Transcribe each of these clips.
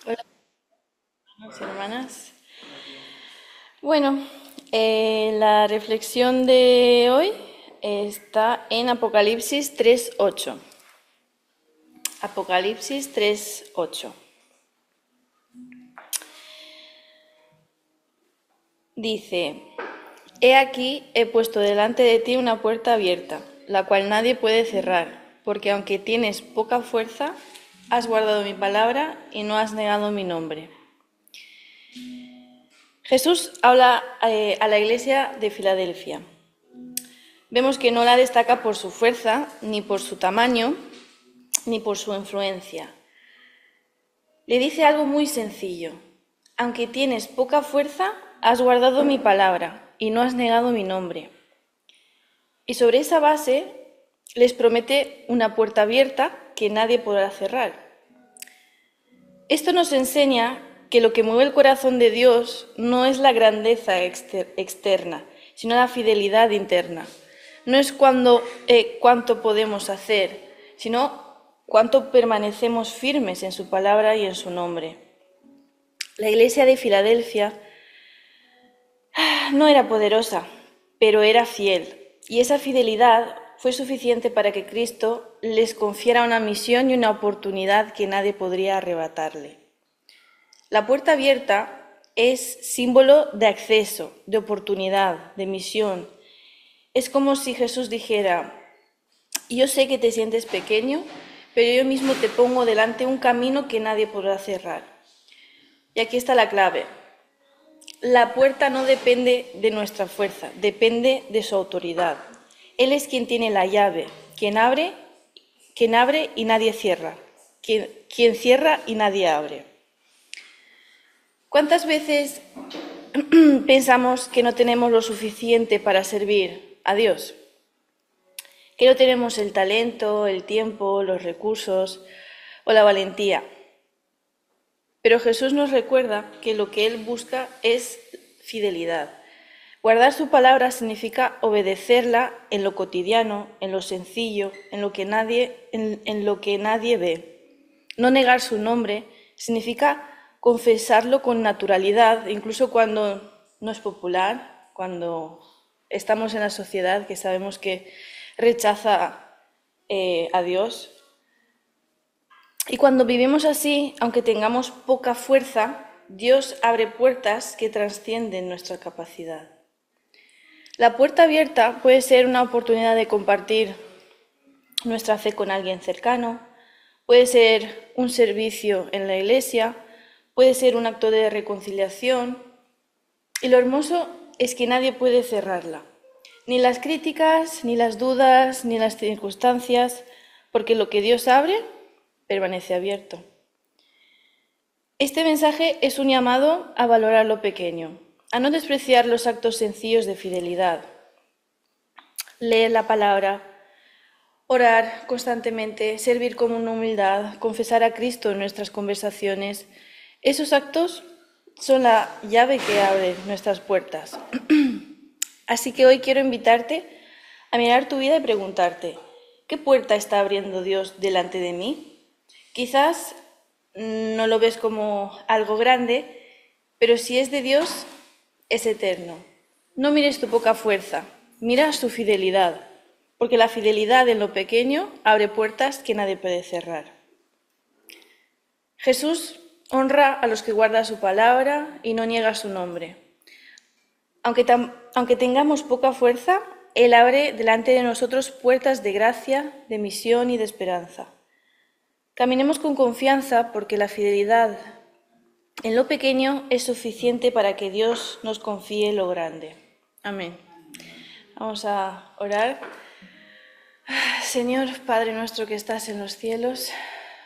Hola, hermanos y hermanas. Bueno, la reflexión de hoy está en Apocalipsis 3:8. Apocalipsis 3:8. Dice, He aquí, he puesto delante de ti una puerta abierta, la cual nadie puede cerrar, porque aunque tienes poca fuerza, has guardado mi palabra y no has negado mi nombre. Jesús habla a la iglesia de Filadelfia. Vemos que no la destaca por su fuerza, ni por su tamaño, ni por su influencia. Le dice algo muy sencillo. Aunque tienes poca fuerza, has guardado mi palabra y no has negado mi nombre. Y sobre esa base les promete una puerta abierta que nadie podrá cerrar. Esto nos enseña que lo que mueve el corazón de Dios no es la grandeza externa, sino la fidelidad interna. No es cuánto podemos hacer, sino cuánto permanecemos firmes en su palabra y en su nombre. La iglesia de Filadelfia no era poderosa, pero era fiel, y esa fidelidad fue suficiente para que Cristo les confiera una misión y una oportunidad que nadie podría arrebatarle. La puerta abierta es símbolo de acceso, de oportunidad, de misión. Es como si Jesús dijera, yo sé que te sientes pequeño, pero yo mismo te pongo delante un camino que nadie podrá cerrar. Y aquí está la clave. La puerta no depende de nuestra fuerza, depende de su autoridad. Él es quien tiene la llave, quien abre y nadie cierra, quien cierra y nadie abre. ¿Cuántas veces pensamos que no tenemos lo suficiente para servir a Dios? Que no tenemos el talento, el tiempo, los recursos o la valentía. Pero Jesús nos recuerda que lo que Él busca es fidelidad. Guardar su palabra significa obedecerla en lo cotidiano, en lo sencillo, en lo que nadie ve. No negar su nombre significa confesarlo con naturalidad, incluso cuando no es popular, cuando estamos en la sociedad que sabemos que rechaza a Dios. Y cuando vivimos así, aunque tengamos poca fuerza, Dios abre puertas que trascienden nuestra capacidad. La puerta abierta puede ser una oportunidad de compartir nuestra fe con alguien cercano, puede ser un servicio en la iglesia, puede ser un acto de reconciliación. Y lo hermoso es que nadie puede cerrarla, ni las críticas, ni las dudas, ni las circunstancias, porque lo que Dios abre permanece abierto. Este mensaje es un llamado a valorar lo pequeño, a no despreciar los actos sencillos de fidelidad. Leer la palabra, orar constantemente, servir con una humildad, confesar a Cristo en nuestras conversaciones. Esos actos son la llave que abre nuestras puertas. Así que hoy quiero invitarte a mirar tu vida y preguntarte, ¿qué puerta está abriendo Dios delante de mí? Quizás no lo ves como algo grande, pero si es de Dios, es eterno. No mires tu poca fuerza, mira su fidelidad, porque la fidelidad en lo pequeño abre puertas que nadie puede cerrar. Jesús honra a los que guardan su palabra y no niega su nombre. Aunque tengamos poca fuerza, Él abre delante de nosotros puertas de gracia, de misión y de esperanza. Caminemos con confianza porque la fidelidad en lo pequeño es suficiente para que Dios nos confíe lo grande. Amén. Vamos a orar. Señor, Padre nuestro que estás en los cielos,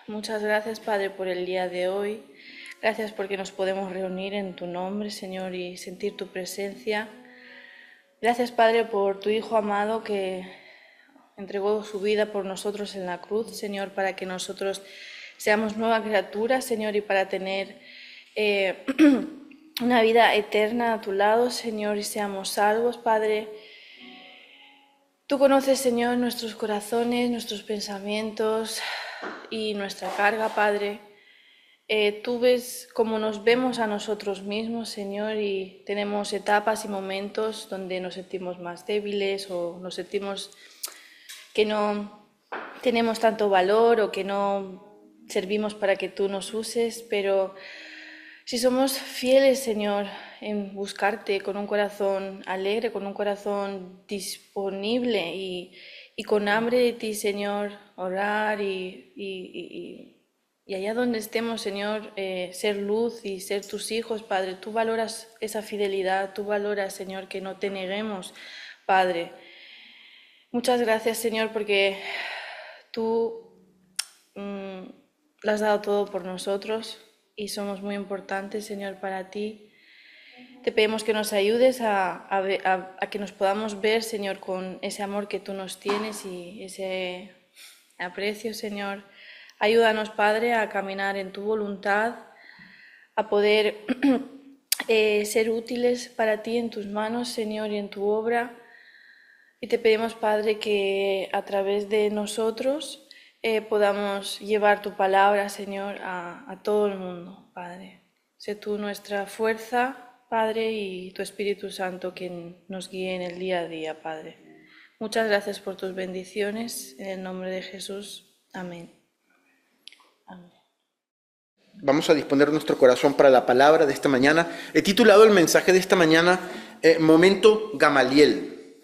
muchas gracias, Padre, por el día de hoy. Gracias porque nos podemos reunir en tu nombre, Señor, y sentir tu presencia. Gracias, Padre, por tu Hijo amado que entregó su vida por nosotros en la cruz, Señor, para que nosotros seamos nueva criatura, Señor, y para tener una vida eterna a tu lado, Señor, y seamos salvos, Padre. Tú conoces, Señor, nuestros corazones, nuestros pensamientos y nuestra carga, Padre. Tú ves cómo nos vemos a nosotros mismos, Señor, y tenemos etapas y momentos donde nos sentimos más débiles o nos sentimos que no tenemos tanto valor o que no servimos para que tú nos uses, pero si somos fieles, Señor, en buscarte con un corazón alegre, con un corazón disponible y con hambre de ti, Señor, orar y allá donde estemos, Señor, ser luz y ser tus hijos, Padre. Tú valoras esa fidelidad, tú valoras, Señor, que no te neguemos, Padre. Muchas gracias, Señor, porque tú lo has dado todo por nosotros y somos muy importantes, Señor, para ti. Te pedimos que nos ayudes a que nos podamos ver, Señor, con ese amor que tú nos tienes y ese aprecio, Señor. Ayúdanos, Padre, a caminar en tu voluntad, a poder ser útiles para ti en tus manos, Señor, y en tu obra. Y te pedimos, Padre, que a través de nosotros podamos llevar tu palabra, Señor, a todo el mundo, Padre. Sé tú nuestra fuerza, Padre, y tu Espíritu Santo quien nos guíe en el día a día, Padre. Muchas gracias por tus bendiciones. En el nombre de Jesús. Amén. Amén. Vamos a disponer nuestro corazón para la palabra de esta mañana. He titulado el mensaje de esta mañana Momento Gamaliel.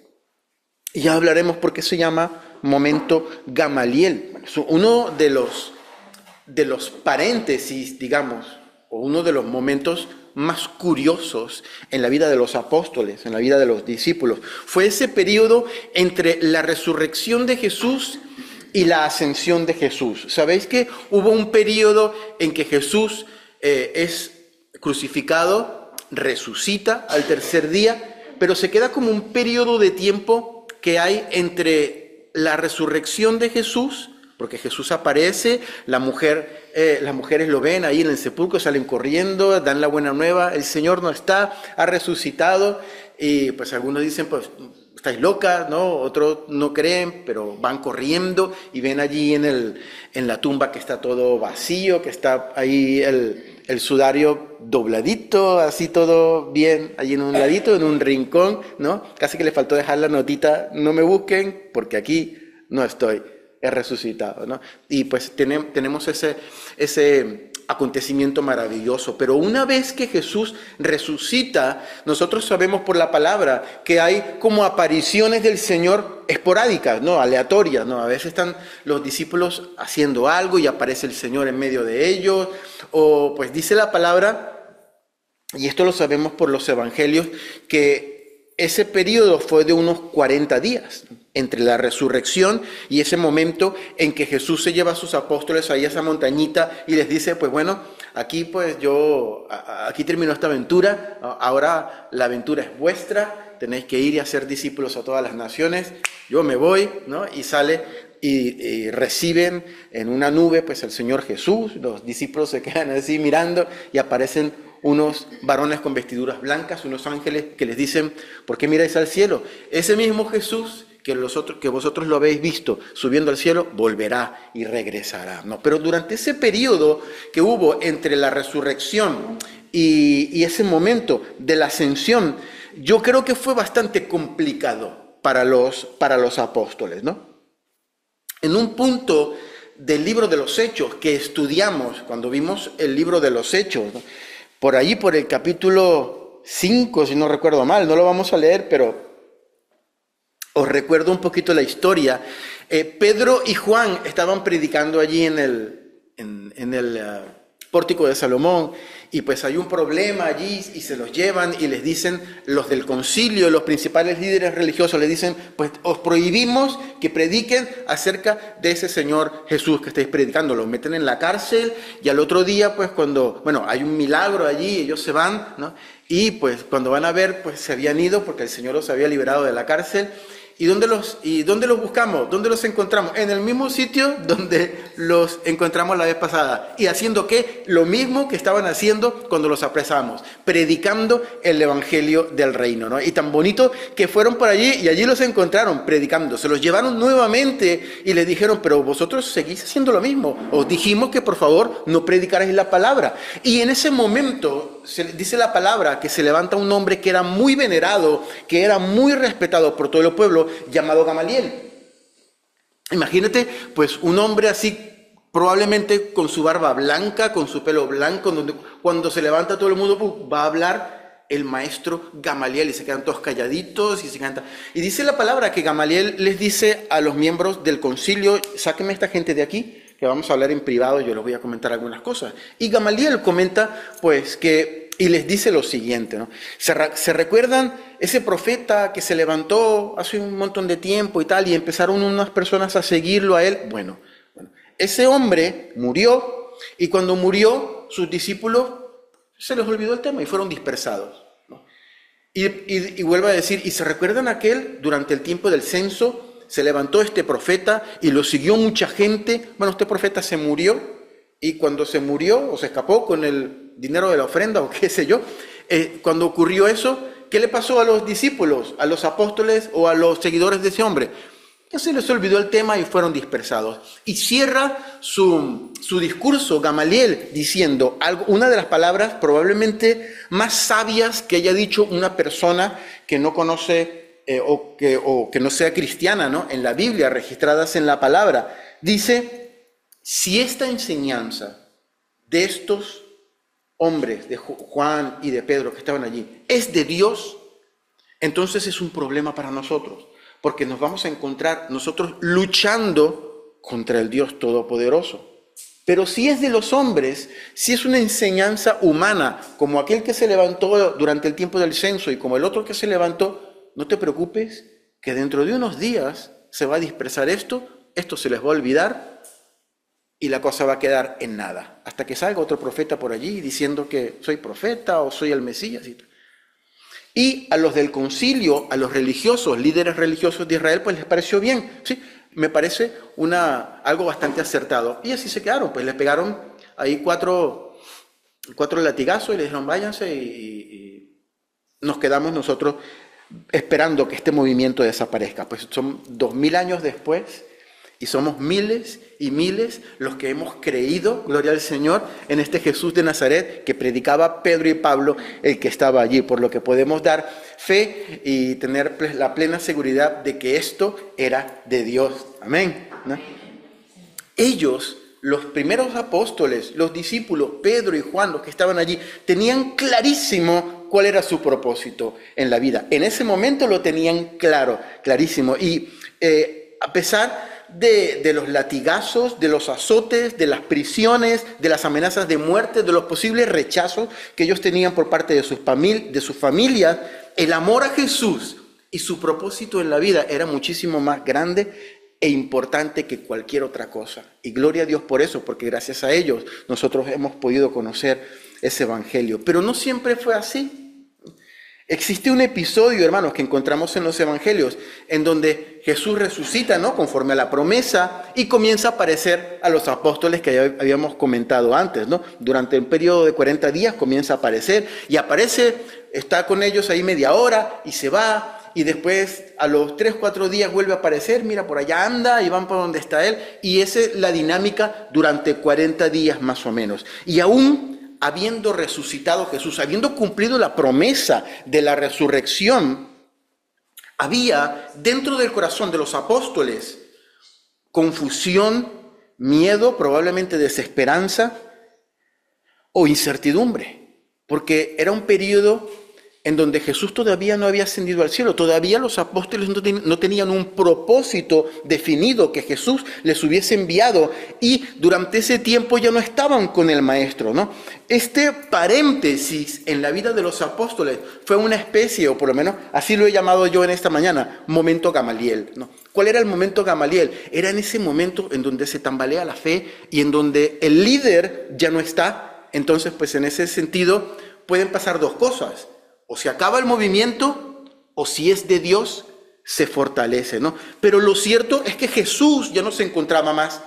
Y ya hablaremos por qué se llama Momento Gamaliel. Uno de los paréntesis, digamos, o uno de los momentos más curiosos en la vida de los apóstoles, en la vida de los discípulos, fue ese periodo entre la resurrección de Jesús y la ascensión de Jesús. ¿Sabéis que hubo un periodo en que Jesús es crucificado, resucita al tercer día, pero se queda como un periodo de tiempo que hay entre la resurrección de Jesús, porque Jesús aparece, las mujeres lo ven ahí en el sepulcro, salen corriendo, dan la buena nueva, el Señor no está, ha resucitado, y pues algunos dicen, pues, estáis locas, ¿no? Otros no creen, pero van corriendo y ven allí en la tumba que está todo vacío, que está ahí el sudario dobladito, así todo bien, allí en un ladito, en un rincón, ¿no? Casi que le faltó dejar la notita, no me busquen, porque aquí no estoy, he resucitado, ¿no? Y pues tenemos ese acontecimiento maravilloso. Pero una vez que Jesús resucita, nosotros sabemos por la palabra que hay como apariciones del Señor esporádicas, ¿no? Aleatorias, ¿no? A veces están los discípulos haciendo algo y aparece el Señor en medio de ellos, o pues dice la palabra, y esto lo sabemos por los evangelios, que ese periodo fue de unos 40 días, entre la resurrección y ese momento en que Jesús se lleva a sus apóstoles ahí a esa montañita y les dice, pues bueno, aquí pues aquí terminó esta aventura, ahora la aventura es vuestra, tenéis que ir y hacer discípulos a todas las naciones, yo me voy, ¿no? Y sale y reciben en una nube pues el Señor Jesús, los discípulos se quedan así mirando y aparecen unos varones con vestiduras blancas, unos ángeles que les dicen, ¿por qué miráis al cielo? Ese mismo Jesús que vosotros lo habéis visto subiendo al cielo, volverá y regresará, ¿no? Pero durante ese periodo que hubo entre la resurrección y ese momento de la ascensión, yo creo que fue bastante complicado para los apóstoles, ¿no? En un punto del libro de los Hechos que estudiamos, cuando vimos el libro de los Hechos, ¿no? Por allí, por el capítulo 5, si no recuerdo mal, no lo vamos a leer, pero os recuerdo un poquito la historia. Pedro y Juan estaban predicando allí en el pórtico de Salomón, y pues hay un problema allí y se los llevan y les dicen, los del concilio, los principales líderes religiosos, les dicen, pues os prohibimos que prediquen acerca de ese Señor Jesús que estáis predicando. Los meten en la cárcel y al otro día, pues hay un milagro allí, ellos se van, ¿no? Y pues cuando van a ver, pues se habían ido porque el Señor los había liberado de la cárcel. ¿Y dónde los buscamos? ¿Dónde los encontramos? En el mismo sitio donde los encontramos la vez pasada. ¿Y haciendo qué? Lo mismo que estaban haciendo cuando los apresamos, predicando el evangelio del reino, ¿no? Y tan bonito que fueron por allí y allí los encontraron predicando. Se los llevaron nuevamente y les dijeron, pero vosotros seguís haciendo lo mismo. Os dijimos que por favor no predicarais la palabra. Y en ese momento dice la palabra que se levanta un hombre que era muy venerado, que era muy respetado por todo el pueblo, llamado Gamaliel. Imagínate, pues un hombre así, probablemente con su barba blanca, con su pelo blanco, donde cuando se levanta todo el mundo va a hablar el maestro Gamaliel y se quedan todos calladitos y se canta. Y dice la palabra que Gamaliel les dice a los miembros del concilio, sáquenme a esta gente de aquí, que vamos a hablar en privado, yo les voy a comentar algunas cosas. Y Gamaliel comenta, pues, y les dice lo siguiente, ¿no? ¿Se recuerdan ese profeta que se levantó hace un montón de tiempo y tal, y empezaron unas personas a seguirlo a él? Bueno, ese hombre murió, y cuando murió, sus discípulos se les olvidó el tema y fueron dispersados, ¿no? Y vuelve a decir, ¿y se recuerdan aquel durante el tiempo del censo? Se levantó este profeta y lo siguió mucha gente. Bueno, este profeta se murió y cuando se murió o se escapó con el dinero de la ofrenda o qué sé yo, cuando ocurrió eso, ¿qué le pasó a los discípulos, a los apóstoles o a los seguidores de ese hombre? Que se les olvidó el tema y fueron dispersados. Y cierra su discurso Gamaliel diciendo una de las palabras probablemente más sabias que haya dicho una persona que no conoce o que no sea cristiana, ¿no? En la Biblia, registradas en la palabra. Dice, si esta enseñanza de estos hombres, de Juan y de Pedro que estaban allí, es de Dios, entonces es un problema para nosotros, porque nos vamos a encontrar nosotros luchando contra el Dios Todopoderoso. Pero si es de los hombres, si es una enseñanza humana, como aquel que se levantó durante el tiempo del censo y como el otro que se levantó, no te preocupes, que dentro de unos días se va a dispersar esto se les va a olvidar y la cosa va a quedar en nada. Hasta que salga otro profeta por allí diciendo que soy profeta o soy el Mesías. Y a los del concilio, a los religiosos, líderes religiosos de Israel, pues les pareció bien. Sí, me parece algo bastante acertado. Y así se quedaron, pues les pegaron ahí cuatro latigazos y les dijeron váyanse y nos quedamos nosotros esperando que este movimiento desaparezca. Pues son 2000 años después y somos miles y miles los que hemos creído, gloria al Señor, en este Jesús de Nazaret que predicaba Pedro y Pablo, el que estaba allí, por lo que podemos dar fe y tener la plena seguridad de que esto era de Dios. Amén, ¿no? Ellos, los primeros apóstoles, los discípulos, Pedro y Juan, los que estaban allí, tenían clarísimo cuál era su propósito en la vida. En ese momento lo tenían clarísimo. Y a pesar de los latigazos, de los azotes, de las prisiones, de las amenazas de muerte, de los posibles rechazos que ellos tenían por parte de sus familias, el amor a Jesús y su propósito en la vida era muchísimo más grande e importante que cualquier otra cosa. Y gloria a Dios por eso, porque gracias a ellos nosotros hemos podido conocer ese evangelio. Pero no siempre fue así. Existe un episodio, hermanos, que encontramos en los evangelios, en donde Jesús resucita, ¿no?, conforme a la promesa, y comienza a aparecer a los apóstoles que ya habíamos comentado antes, ¿no? Durante un periodo de 40 días comienza a aparecer, y aparece, está con ellos ahí media hora, y se va, y después a los 3-4 días vuelve a aparecer, mira, por allá anda, y van por donde está él, y esa es la dinámica durante 40 días más o menos. Y aún habiendo resucitado Jesús, habiendo cumplido la promesa de la resurrección, había dentro del corazón de los apóstoles confusión, miedo, probablemente desesperanza o incertidumbre, porque era un periodo en donde Jesús todavía no había ascendido al cielo, todavía los apóstoles no tenían un propósito definido que Jesús les hubiese enviado y durante ese tiempo ya no estaban con el Maestro, ¿no? Este paréntesis en la vida de los apóstoles fue una especie, o por lo menos así lo he llamado yo en esta mañana, momento Gamaliel, ¿no? ¿Cuál era el momento Gamaliel? Era en ese momento en donde se tambalea la fe y en donde el líder ya no está. Entonces, pues en ese sentido pueden pasar dos cosas. O se acaba el movimiento, o si es de Dios, se fortalece, ¿no? Pero lo cierto es que Jesús ya no se encontraba más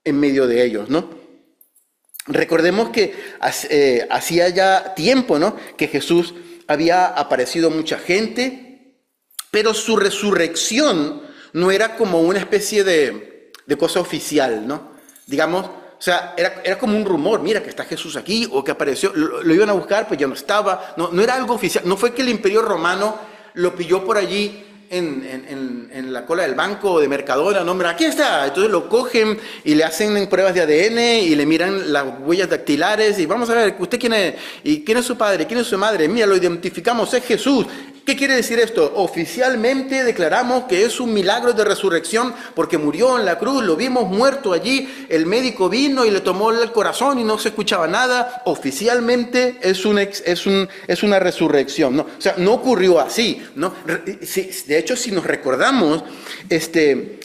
en medio de ellos, ¿no? Recordemos que hacía ya tiempo, ¿no?, que Jesús había aparecido a mucha gente, pero su resurrección no era como una especie de cosa oficial, ¿no? Digamos, o sea, era como un rumor, mira que está Jesús aquí, o que apareció, lo iban a buscar, pues ya no estaba, no era algo oficial, no fue que el Imperio Romano lo pilló por allí en la cola del banco de Mercadona, no, mira, aquí está, entonces lo cogen y le hacen pruebas de ADN y le miran las huellas dactilares y vamos a ver, ¿usted quién es? ¿Y quién es su padre? ¿Quién es su madre? Mira, lo identificamos, es Jesús. ¿Qué quiere decir esto? Oficialmente declaramos que es un milagro de resurrección porque murió en la cruz, lo vimos muerto allí, el médico vino y le tomó el corazón y no se escuchaba nada. Oficialmente es una resurrección, ¿no? O sea, no ocurrió así, ¿no? De hecho, si nos recordamos,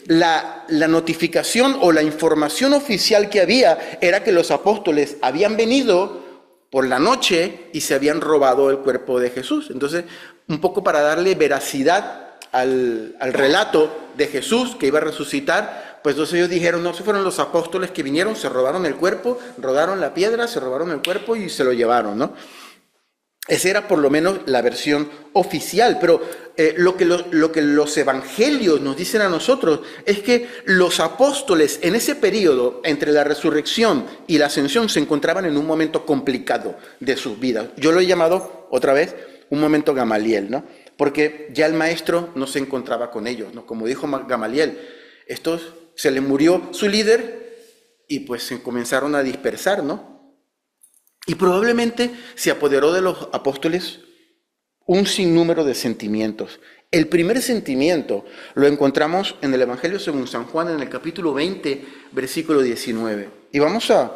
la notificación o la información oficial que había era que los apóstoles habían venido por la noche y se habían robado el cuerpo de Jesús. Entonces, un poco para darle veracidad al relato de Jesús que iba a resucitar, pues entonces ellos dijeron, no, esos fueron los apóstoles que vinieron, se robaron el cuerpo, rodaron la piedra, se robaron el cuerpo y se lo llevaron, ¿no? Esa era por lo menos la versión oficial, pero lo que los evangelios nos dicen a nosotros es que los apóstoles en ese periodo entre la resurrección y la ascensión se encontraban en un momento complicado de sus vidas. Yo lo he llamado otra vez un momento Gamaliel, ¿no? Porque ya el maestro no se encontraba con ellos, ¿no? Como dijo Gamaliel, se les murió su líder y pues se comenzaron a dispersar, ¿no? Y probablemente se apoderó de los apóstoles un sinnúmero de sentimientos. El primer sentimiento lo encontramos en el Evangelio según San Juan, en el capítulo 20, versículo 19. Y vamos a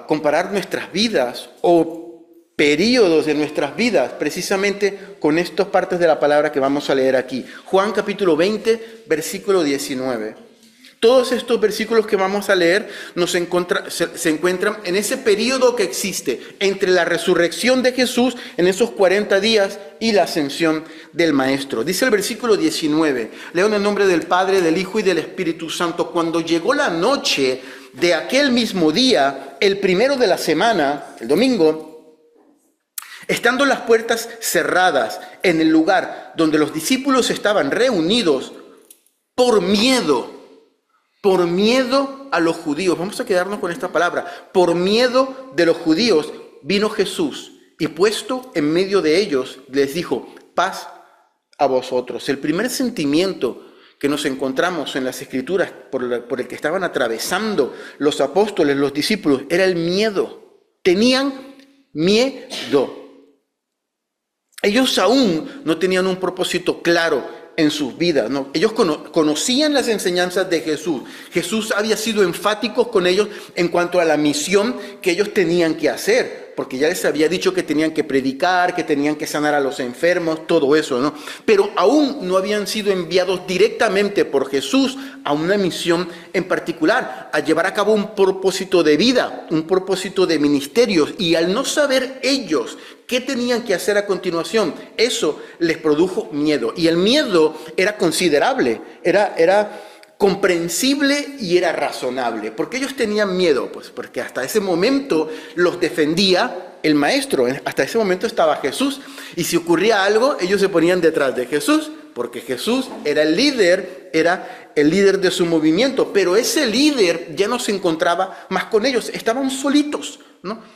comparar nuestras vidas o períodos de nuestras vidas precisamente con estas partes de la palabra que vamos a leer aquí. Juan capítulo 20, versículo 19. Todos estos versículos que vamos a leer se encuentran en ese periodo que existe entre la resurrección de Jesús en esos 40 días y la ascensión del Maestro. Dice el versículo 19, leo en el nombre del Padre, del Hijo y del Espíritu Santo. Cuando llegó la noche de aquel mismo día, el primero de la semana, el domingo, estando las puertas cerradas en el lugar donde los discípulos estaban reunidos, por miedo a los judíos, vamos a quedarnos con esta palabra, por miedo de los judíos, vino Jesús y puesto en medio de ellos, les dijo, paz a vosotros. El primer sentimiento que nos encontramos en las Escrituras por el que estaban atravesando los apóstoles, los discípulos, era el miedo. Tenían miedo. Ellos aún no tenían un propósito claro en sus vidas, ¿no? Ellos conocían las enseñanzas de Jesús. Jesús había sido enfático con ellos en cuanto a la misión que ellos tenían que hacer, porque ya les había dicho que tenían que predicar, que tenían que sanar a los enfermos, todo eso, ¿no? Pero aún no habían sido enviados directamente por Jesús a una misión en particular, a llevar a cabo un propósito de vida, un propósito de ministerios, y al no saber ellos qué tenían que hacer a continuación, eso les produjo miedo. Y el miedo era considerable, era comprensible y era razonable. ¿Por qué ellos tenían miedo? Pues porque hasta ese momento los defendía el Maestro. Hasta ese momento estaba Jesús. Y si ocurría algo, ellos se ponían detrás de Jesús, porque Jesús era el líder de su movimiento. Pero ese líder ya no se encontraba más con ellos. Estaban solitos, ¿no?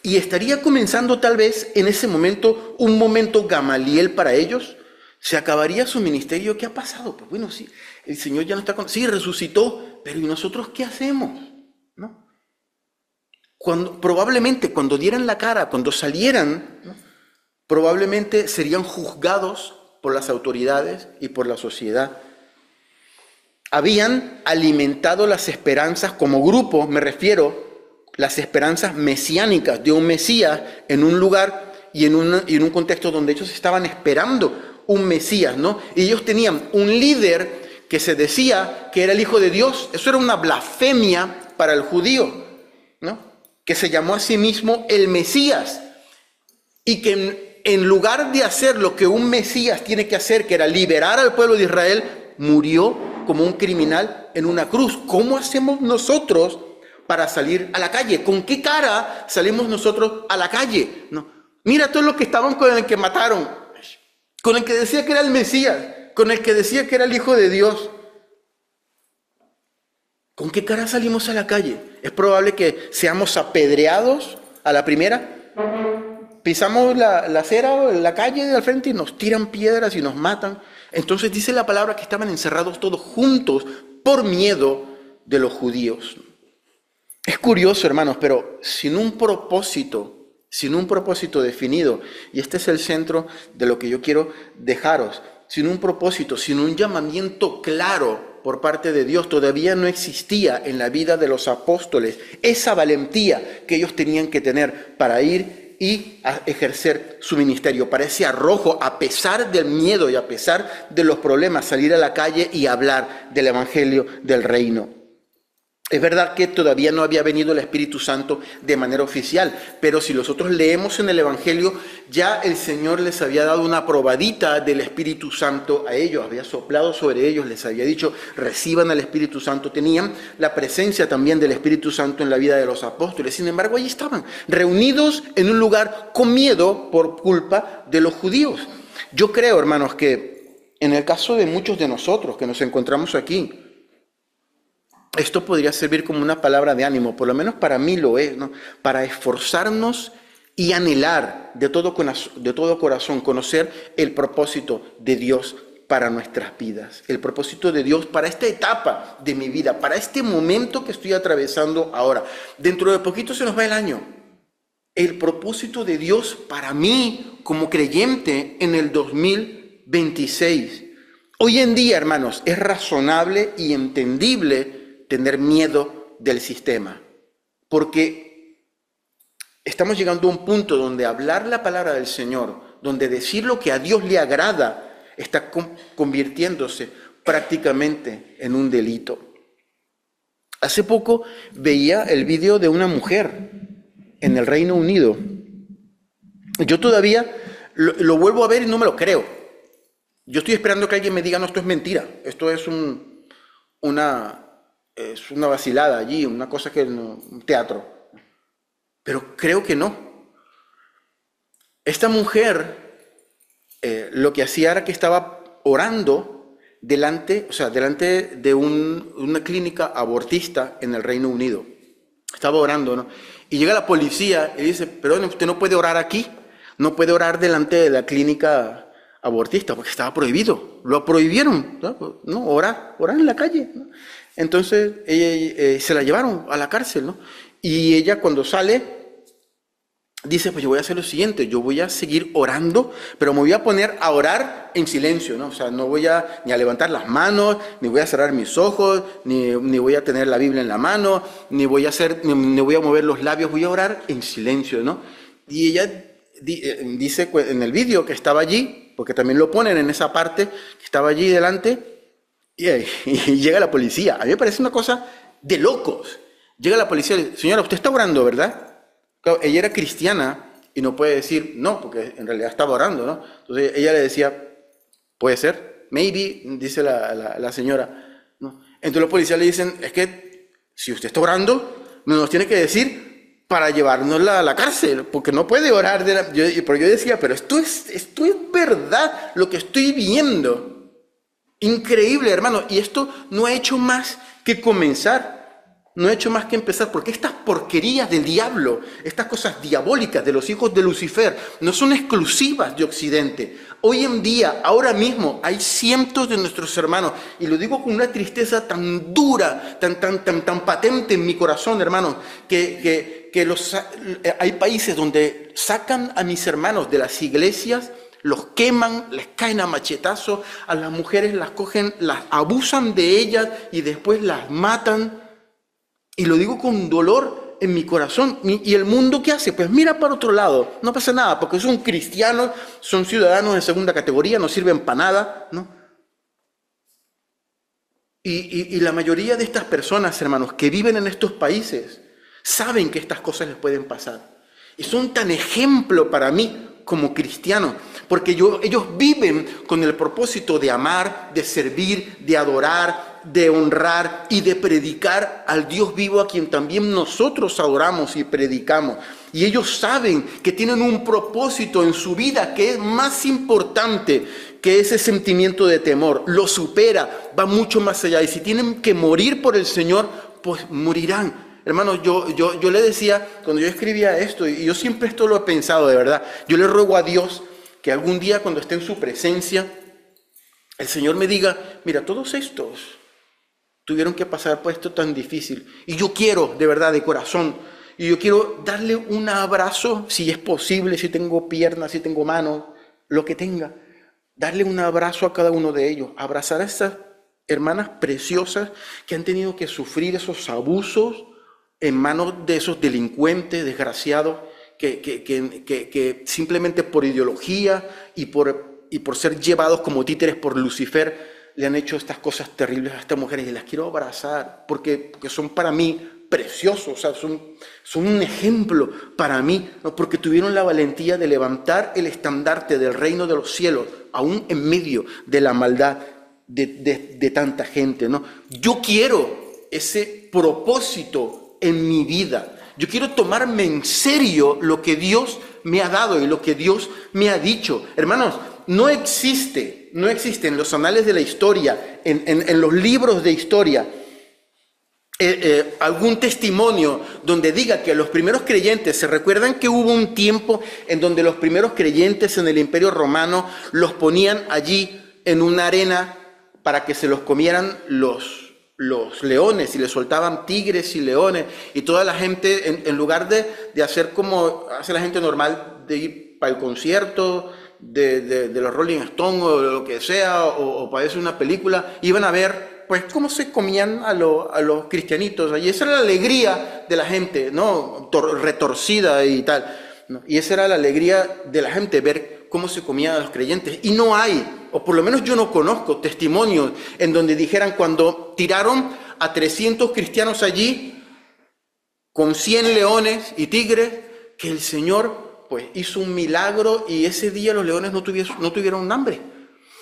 Y estaría comenzando tal vez en ese momento un momento Gamaliel para ellos. Se acabaría su ministerio. ¿Qué ha pasado? Pues bueno, sí, el Señor ya no está con... Sí, resucitó, pero ¿y nosotros qué hacemos? ¿No? Probablemente cuando dieran la cara, cuando salieran, ¿no?, probablemente serían juzgados por las autoridades y por la sociedad. Habían alimentado las esperanzas como grupo, me refiero, las esperanzas mesiánicas de un Mesías en un lugar y en un contexto donde ellos estaban esperando un Mesías, ¿no? Y ellos tenían un líder que se decía que era el Hijo de Dios. Eso era una blasfemia para el judío, ¿no? Que se llamó a sí mismo el Mesías y que en lugar de hacer lo que un Mesías tiene que hacer, que era liberar al pueblo de Israel, murió como un criminal en una cruz. ¿Cómo hacemos nosotros para salir a la calle? ¿Con qué cara salimos nosotros a la calle? No. Mira todos los que estaban con el que mataron, con el que decía que era el Mesías, con el que decía que era el Hijo de Dios. ¿Con qué cara salimos a la calle? Es probable que seamos apedreados a la primera. Pisamos la acera o la calle de al frente y nos tiran piedras y nos matan. Entonces dice la palabra que estaban encerrados todos juntos por miedo de los judíos. Es curioso, hermanos, pero sin un propósito definido, y este es el centro de lo que yo quiero dejaros, sin un propósito, sin un llamamiento claro por parte de Dios, todavía no existía en la vida de los apóstoles esa valentía que ellos tenían que tener para ir y a ejercer su ministerio, para ese arrojo, a pesar del miedo y a pesar de los problemas, salir a la calle y hablar del evangelio del reino. Es verdad que todavía no había venido el Espíritu Santo de manera oficial, pero si nosotros leemos en el Evangelio, ya el Señor les había dado una probadita del Espíritu Santo a ellos, había soplado sobre ellos, les había dicho, reciban al Espíritu Santo. Tenían la presencia también del Espíritu Santo en la vida de los apóstoles. Sin embargo, allí estaban, reunidos en un lugar con miedo por culpa de los judíos. Yo creo, hermanos, que en el caso de muchos de nosotros que nos encontramos aquí, esto podría servir como una palabra de ánimo, por lo menos para mí lo es, ¿no? Para esforzarnos y anhelar de todo corazón conocer el propósito de Dios para nuestras vidas, el propósito de Dios para esta etapa de mi vida, para este momento que estoy atravesando ahora. Dentro de poquito se nos va el año. El propósito de Dios para mí como creyente en el 2026. Hoy en día, hermanos, es razonable y entendible tener miedo del sistema, porque estamos llegando a un punto donde hablar la palabra del Señor, donde decir lo que a Dios le agrada, está convirtiéndose prácticamente en un delito. Hace poco veía el video de una mujer en el Reino Unido. Yo todavía lo vuelvo a ver y no me lo creo. Yo estoy esperando que alguien me diga, no, esto es mentira, esto es una vacilada allí, una cosa que un teatro. Pero creo que no. Esta mujer lo que hacía era que estaba orando delante de una clínica abortista en el Reino Unido. Estaba orando, ¿no? Y llega la policía y dice, perdón, usted no puede orar aquí, no puede orar delante de la clínica abortista porque estaba prohibido, lo prohibieron, ¿no? Orar en la calle, ¿no? Entonces ella, se la llevaron a la cárcel, ¿no? Y ella cuando sale dice, pues yo voy a hacer lo siguiente, yo voy a seguir orando, pero me voy a poner a orar en silencio, ¿no? O sea, no voy ni a levantar las manos, ni voy a cerrar mis ojos, ni voy a tener la Biblia en la mano, ni voy a mover los labios, voy a orar en silencio, ¿no? Y ella dice en el vídeo que estaba allí, porque también lo ponen en esa parte, que estaba allí delante, y llega la policía. A mí me parece una cosa de locos. Llega la policía y dice, señora, usted está orando, ¿verdad? Claro, ella era cristiana y no puede decir no, porque en realidad estaba orando, ¿no? Entonces ella le decía, puede ser, maybe, dice la señora, ¿no? Entonces los policías le dicen, es que si usted está orando, nos tiene que decir para llevárnosla a la cárcel, porque no puede orar. Pero yo decía, pero esto es verdad lo que estoy viendo. Increíble, hermano, y esto no ha hecho más que comenzar, no ha hecho más que empezar, porque estas porquerías del diablo, estas cosas diabólicas de los hijos de Lucifer, no son exclusivas de Occidente. Hoy en día, ahora mismo, hay cientos de nuestros hermanos, y lo digo con una tristeza tan dura, tan patente en mi corazón, hermanos, que hay países donde sacan a mis hermanos de las iglesias, los queman, les caen a machetazos, a las mujeres las cogen, las abusan de ellas y después las matan. Y lo digo con dolor en mi corazón. ¿Y el mundo qué hace? Pues mira para otro lado, no pasa nada, porque son cristianos, son ciudadanos de segunda categoría, no sirven para nada, ¿no? Y la mayoría de estas personas, hermanos, que viven en estos países, saben que estas cosas les pueden pasar. Y son tan ejemplo para mí como cristianos, porque ellos viven con el propósito de amar, de servir, de adorar, de honrar y de predicar al Dios vivo a quien también nosotros adoramos y predicamos. Y ellos saben que tienen un propósito en su vida que es más importante que ese sentimiento de temor. Lo supera, va mucho más allá. Y si tienen que morir por el Señor, pues morirán. Hermanos, yo le decía, cuando yo escribía esto, y yo siempre esto lo he pensado de verdad, yo le ruego a Dios que algún día cuando esté en su presencia, el Señor me diga, mira, todos estos tuvieron que pasar por esto tan difícil. Y yo quiero, de verdad, de corazón, y yo quiero darle un abrazo, si es posible, si tengo piernas, si tengo manos, lo que tenga, darle un abrazo a cada uno de ellos, abrazar a estas hermanas preciosas que han tenido que sufrir esos abusos en manos de esos delincuentes desgraciados que simplemente por ideología y por ser llevados como títeres por Lucifer le han hecho estas cosas terribles a estas mujeres, y las quiero abrazar porque son para mí preciosos, o sea, son un ejemplo para mí, ¿no? Porque tuvieron la valentía de levantar el estandarte del reino de los cielos, aún en medio de la maldad de tanta gente, ¿no? Yo quiero ese propósito en mi vida. Yo quiero tomarme en serio lo que Dios me ha dado y lo que Dios me ha dicho. Hermanos, no existe en los anales de la historia, en los libros de historia, algún testimonio donde diga que los primeros creyentes, ¿se recuerdan que hubo un tiempo en donde los primeros creyentes en el Imperio Romano los ponían allí en una arena para que se los comieran los leones, y les soltaban tigres y leones, y toda la gente, en lugar de hacer como hace la gente normal, de ir para el concierto de los Rolling Stones o de lo que sea, o para ver una película, iban a ver pues cómo se comían a los cristianitos. Y esa era la alegría de la gente, ¿no? Retorcida y tal, ¿no? Y esa era la alegría de la gente, ver cómo se comían a los creyentes. Y no hay, o por lo menos yo no conozco, testimonios en donde dijeran cuando tiraron a 300 cristianos allí con 100 leones y tigres, que el Señor pues hizo un milagro y ese día los leones no tuvieron hambre.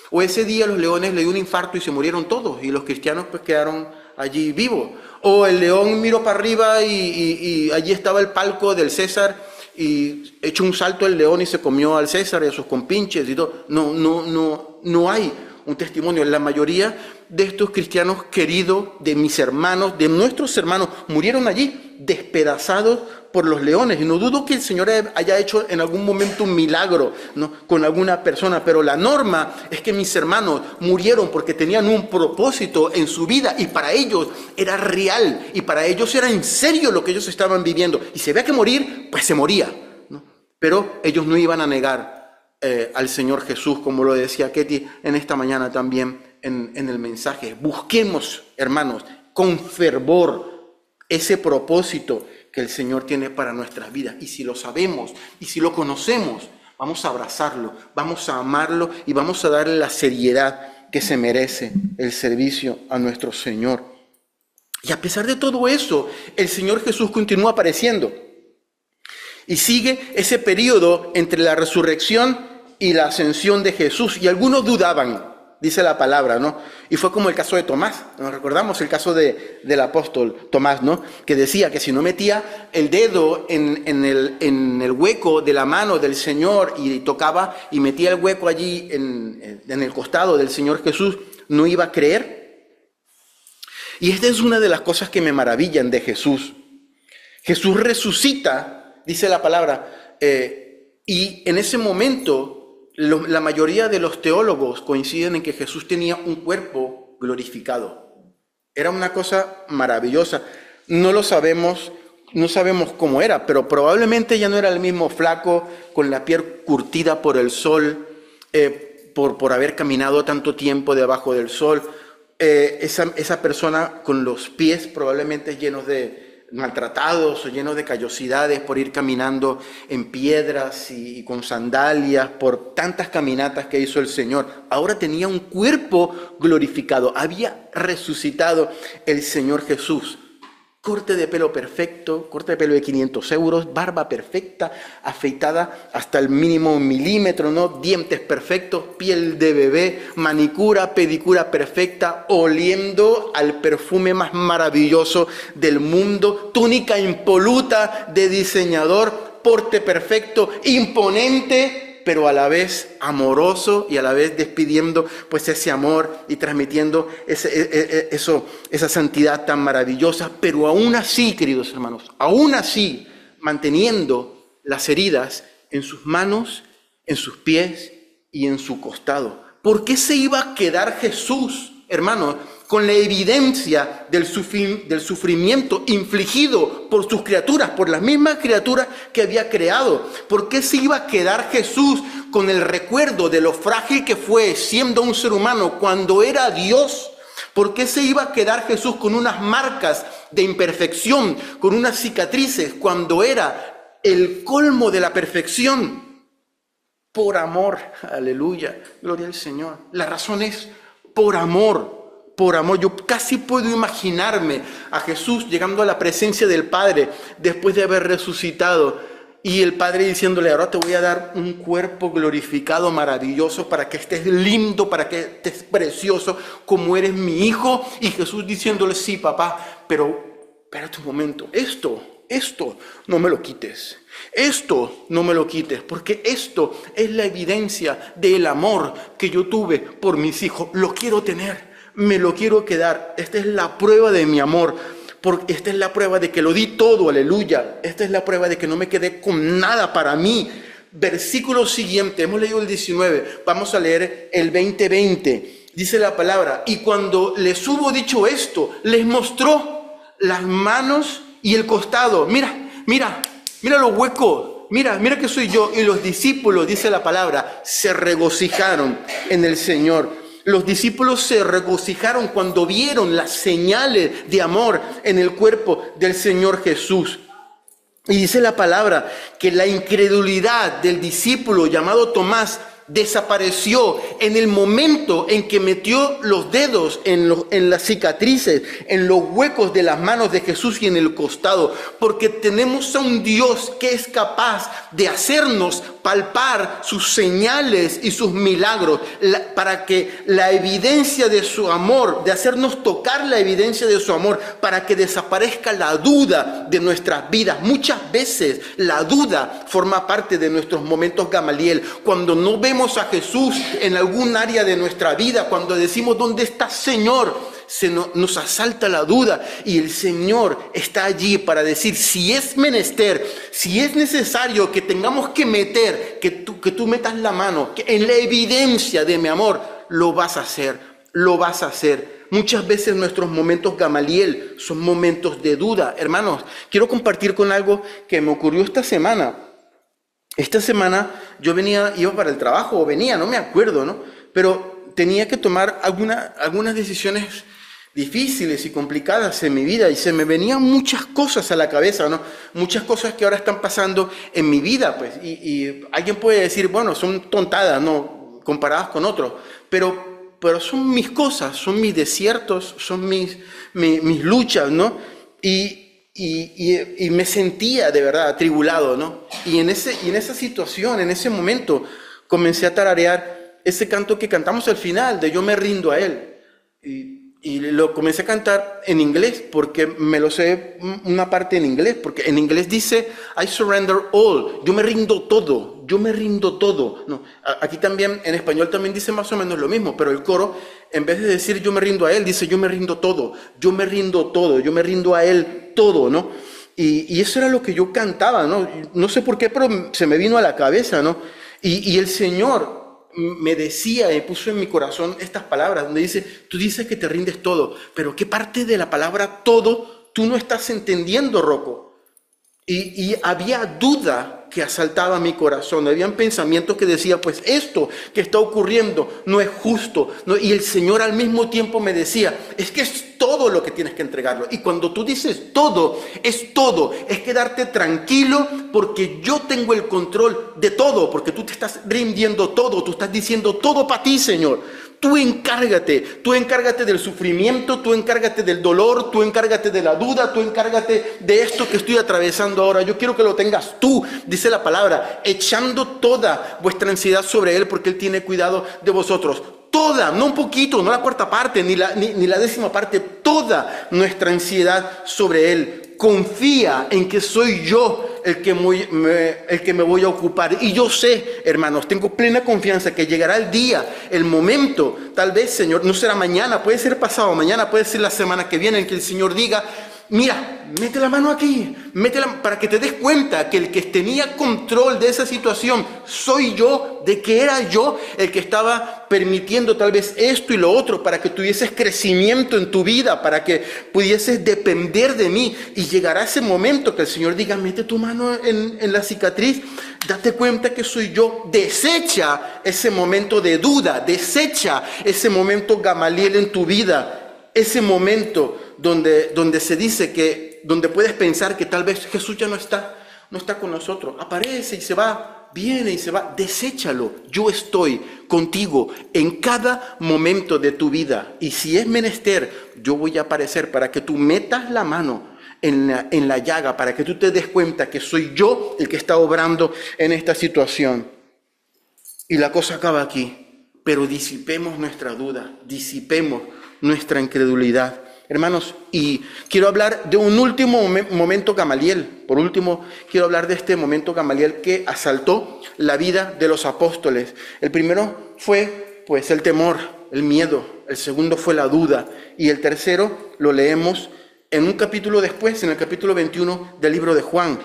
O ese día los leones le dio un infarto y se murieron todos, y los cristianos pues quedaron allí vivos. O el león miró para arriba y allí estaba el palco del César, y echó un salto el león y se comió al César y a sus compinches y todo. No hay un testimonio. La mayoría de estos cristianos queridos, de mis hermanos, de nuestros hermanos, murieron allí despedazados por los leones. Y no dudo que el Señor haya hecho en algún momento un milagro, ¿no?, con alguna persona, pero la norma es que mis hermanos murieron porque tenían un propósito en su vida, y para ellos era real, y para ellos era en serio lo que ellos estaban viviendo, y si había que morir, pues se moría, ¿no? Pero ellos no iban a negar al Señor Jesús, como lo decía Ketty en esta mañana también en el mensaje. Busquemos, hermanos, con fervor ese propósito que el Señor tiene para nuestras vidas. Y si lo sabemos y si lo conocemos, vamos a abrazarlo, vamos a amarlo y vamos a darle la seriedad que se merece el servicio a nuestro Señor. Y a pesar de todo eso, el Señor Jesús continúa apareciendo. Y sigue ese periodo entre la resurrección y la ascensión de Jesús. Y algunos dudaban, dice la palabra, ¿no? Y fue como el caso de Tomás. Nos recordamos el caso del apóstol Tomás, ¿no? Que decía que si no metía el dedo en el hueco de la mano del Señor y tocaba y metía el hueco allí en el costado del Señor Jesús, no iba a creer. Y esta es una de las cosas que me maravillan de Jesús. Jesús resucita, dice la palabra, y en ese momento la mayoría de los teólogos coinciden en que Jesús tenía un cuerpo glorificado. Era una cosa maravillosa. No lo sabemos, no sabemos cómo era, pero probablemente ya no era el mismo flaco con la piel curtida por el sol, por haber caminado tanto tiempo debajo del sol. Esa persona con los pies probablemente llenos de maltratados o llenos de callosidades por ir caminando en piedras y con sandalias por tantas caminatas que hizo el Señor. Ahora tenía un cuerpo glorificado, había resucitado el Señor Jesús. corte de pelo perfecto, corte de pelo de 500 euros, barba perfecta, afeitada hasta el mínimo milímetro, ¿no? Dientes perfectos, piel de bebé, manicura, pedicura perfecta, oliendo al perfume más maravilloso del mundo, túnica impoluta de diseñador, porte perfecto, imponente, pero a la vez amoroso y a la vez despidiendo pues ese amor y transmitiendo esa santidad tan maravillosa, pero aún así, queridos hermanos, aún así manteniendo las heridas en sus manos, en sus pies y en su costado. ¿Por qué se iba a quedar Jesús, hermanos, con la evidencia del sufrimiento infligido por sus criaturas, por las mismas criaturas que había creado? ¿Por qué se iba a quedar Jesús con el recuerdo de lo frágil que fue siendo un ser humano cuando era Dios? ¿Por qué se iba a quedar Jesús con unas marcas de imperfección, con unas cicatrices cuando era el colmo de la perfección? Por amor, aleluya, gloria al Señor. La razón es por amor. Por amor, yo casi puedo imaginarme a Jesús llegando a la presencia del Padre después de haber resucitado y el Padre diciéndole: ahora te voy a dar un cuerpo glorificado, maravilloso, para que estés lindo, para que estés precioso como eres mi hijo. Y Jesús diciéndole: sí, papá, pero espérate un momento, esto no me lo quites. Esto no me lo quites, porque esto es la evidencia del amor que yo tuve por mis hijos. Lo quiero tener. Me lo quiero quedar. Esta es la prueba de mi amor. Porque esta es la prueba de que lo di todo, aleluya. Esta es la prueba de que no me quedé con nada para mí. Versículo siguiente, hemos leído el 19, vamos a leer el 20. Dice la palabra: y cuando les hubo dicho esto, les mostró las manos y el costado. Mira los huecos. Mira que soy yo. Y los discípulos, dice la palabra, se regocijaron en el Señor. Los discípulos se regocijaron cuando vieron las señales de amor en el cuerpo del Señor Jesús. Y dice la palabra que la incredulidad del discípulo llamado Tomás desapareció en el momento en que metió los dedos en las cicatrices, en los huecos de las manos de Jesús y en el costado, porque tenemos a un Dios que es capaz de hacernos palpar sus señales y sus milagros, para que la evidencia de su amor, de hacernos tocar la evidencia de su amor, para que desaparezca la duda de nuestras vidas. Muchas veces la duda forma parte de nuestros momentos Gamaliel, cuando no vemos a Jesús en algún área de nuestra vida, cuando decimos: ¿dónde está, Señor? Nos asalta la duda, y el Señor está allí para decir: si es menester, si es necesario que tengamos que meter, que tú metas la mano que en la evidencia de mi amor, lo vas a hacer. Muchas veces nuestros momentos Gamaliel son momentos de duda. Hermanos, quiero compartir con algo que me ocurrió esta semana. Esta semana yo iba para el trabajo, no me acuerdo, ¿no? Pero tenía que tomar algunas decisiones difíciles y complicadas en mi vida, y se me venían muchas cosas a la cabeza, ¿no? Muchas cosas que ahora están pasando en mi vida, pues, y alguien puede decir: bueno, son tontadas, ¿no?, comparadas con otros, pero son mis cosas, son mis desiertos, son mis luchas, ¿no? Y me sentía de verdad atribulado, ¿no? Y en esa situación, en ese momento, comencé a tararear ese canto que cantamos al final, de Yo me rindo a Él. Y lo comencé a cantar en inglés, porque me lo sé una parte en inglés, porque en inglés dice: I surrender all, yo me rindo todo. No, aquí también, en español también dice más o menos lo mismo, pero el coro, en vez de decir yo me rindo a Él, dice: yo me rindo todo, yo me rindo a Él todo, ¿no? Y eso era lo que yo cantaba, ¿no? No sé por qué, pero se me vino a la cabeza, ¿no? Y el Señor me decía y puso en mi corazón estas palabras, donde dice: tú dices que te rindes todo, pero ¿qué parte de la palabra todo tú no estás entendiendo, Rocco? Y había duda que asaltaba mi corazón, habían pensamientos que decía: pues esto que está ocurriendo no es justo, ¿no? Y el Señor al mismo tiempo me decía: es que es todo lo que tienes que entregarlo, y cuando tú dices todo, es quedarte tranquilo, porque yo tengo el control de todo, porque tú te estás rindiendo todo, tú estás diciendo todo para ti, Señor. tú encárgate del sufrimiento, tú encárgate del dolor, tú encárgate de la duda, tú encárgate de esto que estoy atravesando ahora. Yo quiero que lo tengas tú, dice la palabra, echando toda vuestra ansiedad sobre Él porque Él tiene cuidado de vosotros. Toda, no un poquito, no la cuarta parte, ni la 10ª parte, toda nuestra ansiedad sobre Él. Confía en que soy yo el que me voy a ocupar. Y yo sé, hermanos, tengo plena confianza que llegará el día, el momento, tal vez, Señor, no será mañana, puede ser pasado mañana, puede ser la semana que viene, en que el Señor diga, mira, mete la mano aquí, para que te des cuenta que el que tenía control de esa situación soy yo, de que era yo el que estaba permitiendo tal vez esto y lo otro, para que tuvieses crecimiento en tu vida, para que pudieses depender de mí. Y llegará ese momento que el Señor diga, mete tu mano en la cicatriz, date cuenta que soy yo. Desecha ese momento de duda, desecha ese momento Gamaliel en tu vida. Ese momento donde se dice que, donde puedes pensar que tal vez Jesús ya no está con nosotros. Aparece y se va, viene y se va. Deséchalo. Yo estoy contigo en cada momento de tu vida. Y si es menester, yo voy a aparecer para que tú metas la mano en la llaga, para que tú te des cuenta que soy yo el que está obrando en esta situación. Y la cosa acaba aquí. Pero disipemos nuestra duda, disipemos nuestra incredulidad. Hermanos, y quiero hablar de un último momento Gamaliel. Por último, quiero hablar de este momento Gamaliel que asaltó la vida de los apóstoles. El primero fue, pues, el temor, el miedo. El segundo fue la duda. Y el tercero lo leemos en un capítulo después, en el capítulo 21 del libro de Juan.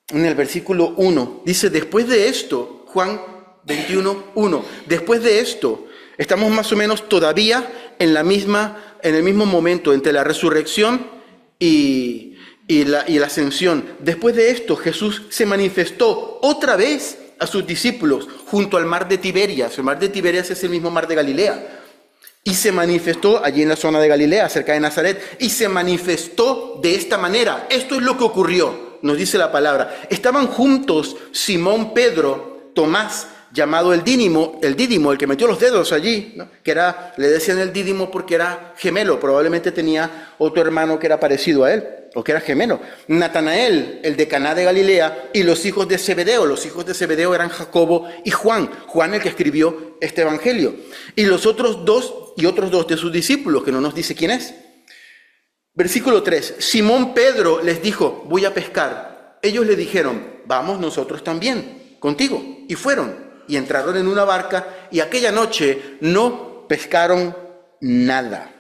En el versículo 1, dice, después de esto, Juan 21:1, después de esto, estamos más o menos todavía en el mismo momento entre la resurrección y la ascensión. Después de esto, Jesús se manifestó otra vez a sus discípulos junto al mar de Tiberias. El mar de Tiberias es el mismo mar de Galilea. Y se manifestó allí en la zona de Galilea, cerca de Nazaret. Y se manifestó de esta manera. Esto es lo que ocurrió, nos dice la palabra. Estaban juntos Simón, Pedro, Tomás, llamado el Dídimo, el que metió los dedos allí, ¿no? Le decían el Dídimo porque era gemelo, probablemente tenía otro hermano que era parecido a él, o que era gemelo. Natanael, el de Caná de Galilea, y los hijos de Zebedeo. Los hijos de Zebedeo eran Jacobo y Juan el que escribió este evangelio. Y los otros dos de sus discípulos, que no nos dice quién es. Versículo 3, Simón Pedro les dijo, voy a pescar. Ellos le dijeron, vamos nosotros también, contigo. Y fueron. Y entraron en una barca y aquella noche no pescaron nada.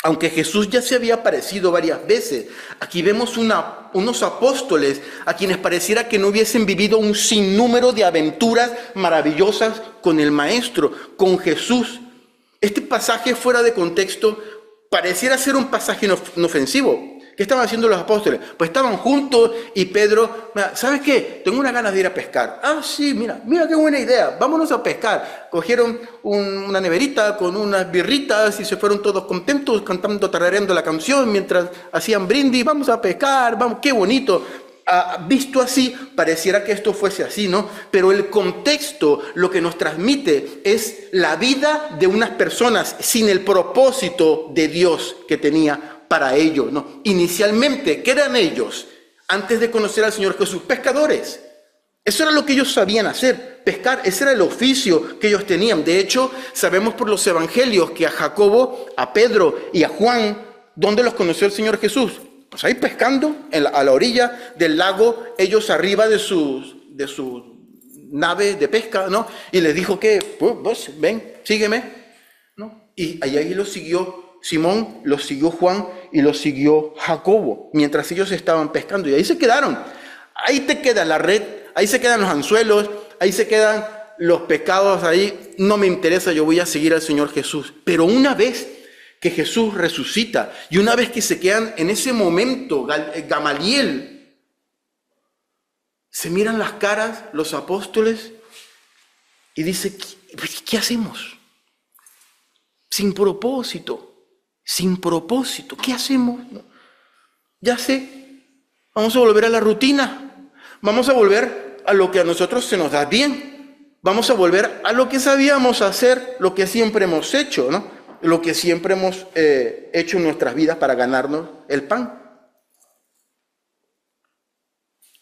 Aunque Jesús ya se había aparecido varias veces, aquí vemos unos apóstoles a quienes pareciera que no hubiesen vivido un sinnúmero de aventuras maravillosas con el Maestro, con Jesús. Este pasaje fuera de contexto pareciera ser un pasaje inofensivo. ¿Qué estaban haciendo los apóstoles? Pues estaban juntos y Pedro, ¿sabes qué? Tengo unas ganas de ir a pescar. Ah, sí, mira qué buena idea, vámonos a pescar. Cogieron una neverita con unas birritas y se fueron todos contentos cantando, tarareando la canción mientras hacían brindis. Vamos a pescar, vamos, qué bonito. Visto así, pareciera que esto fuese así, ¿no? Pero el contexto lo que nos transmite es la vida de unas personas sin el propósito de Dios que tenía para ellos, ¿no? Inicialmente, ¿qué eran ellos? Antes de conocer al Señor Jesús, pescadores. Eso era lo que ellos sabían hacer, pescar. Ese era el oficio que ellos tenían. De hecho, sabemos por los evangelios que a Jacobo, a Pedro y a Juan, ¿dónde los conoció el Señor Jesús? Pues ahí pescando, a la orilla del lago, ellos arriba de su nave de pesca, ¿no? Y les dijo que, pues, ven, sígueme, ¿no? Y ahí los siguió Simón, los siguió Juan y los siguió Jacobo, mientras ellos estaban pescando. Y ahí se quedaron. Ahí te queda la red, ahí se quedan los anzuelos, ahí se quedan los pescados, ahí no me interesa, yo voy a seguir al Señor Jesús. Pero una vez que Jesús resucita y una vez que se quedan en ese momento, Gamaliel, se miran las caras los apóstoles y dice, ¿qué hacemos? Sin propósito, ¿qué hacemos? Ya sé, vamos a volver a la rutina, vamos a volver a lo que a nosotros se nos da bien. vamos a volver a lo que sabíamos hacer, lo que siempre hemos hecho, ¿no? Lo que siempre hemos hecho en nuestras vidas para ganarnos el pan.